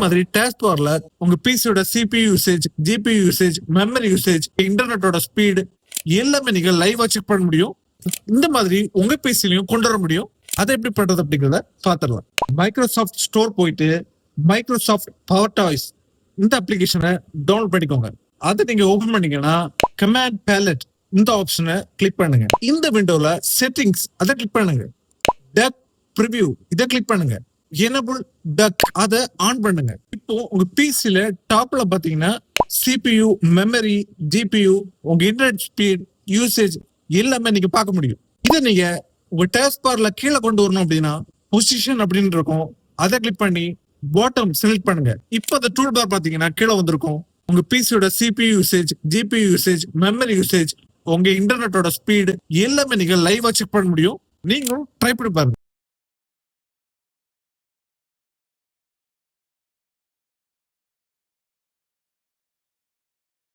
மாதிரி டாஸ்க் பார்ல உங்க பிசியோட CPU usage, GPU usage, memory usage, இன்டர்நெட்டோட ஸ்பீடு எல்லாமே நீங்க லைவா செக் பண்ண முடியும். இந்த மாதிரி உங்க பிசிலையும் கொண்டு வர முடியும். அதை எப்படி பண்றது அப்படிங்கிறத பாத்துடலாம். மைக்ரோசாஃப்ட் ஸ்டோர் போயிட்டு மைக்ரோசாஃப்ட் பவர் டாய்ஸ் இந்த அப்ளிகேஷனை டவுன்லோட் பண்ணிக்கோங்க. அதை நீங்க ஓபன் பண்ணீங்கன்னா கமாண்ட் பேலட் இந்த ஆப்ஷனை கிளிக் பண்ணுங்க. இந்த விண்டோல செட்டிங்ஸ் அதை கிளிக் பண்ணுங்க. டக் ப்ரிவியூ இதை கிளிக் பண்ணுங்க. எனபிள் டக் அதை ஆன் பண்ணுங்க. இப்போ உங்க பிசில டாப்ல பாத்தீங்கன்னா சிபியூ, மெமரி, ஜிபியூ, உங்க இன்டர்நெட் ஸ்பீட், யூசேஜ் எல்லாமே நீங்க பார்க்க முடியும். இதை நீங்க உங்க டாஸ்க் பார்ல கீழே கொண்டு வரணும் அப்படின்னா பொசிஷன் அப்படின்னு இருக்கும். அதை கிளிக் பண்ணி பாட்டம் செலக்ட் பண்ணுங்க. இப்போ அந்த டூல் பார் பாத்தீங்கன்னா கீழே வந்திருக்கும். உங்க பிசியோட CPU usage, GPU usage, memory usage, உங்க இன்டர்நெட்டோட ஸ்பீடு எல்லாமே நீங்க லைவா செக் பண்ண முடியும். நீங்களும் ட்ரை பண்ணி பாருங்க.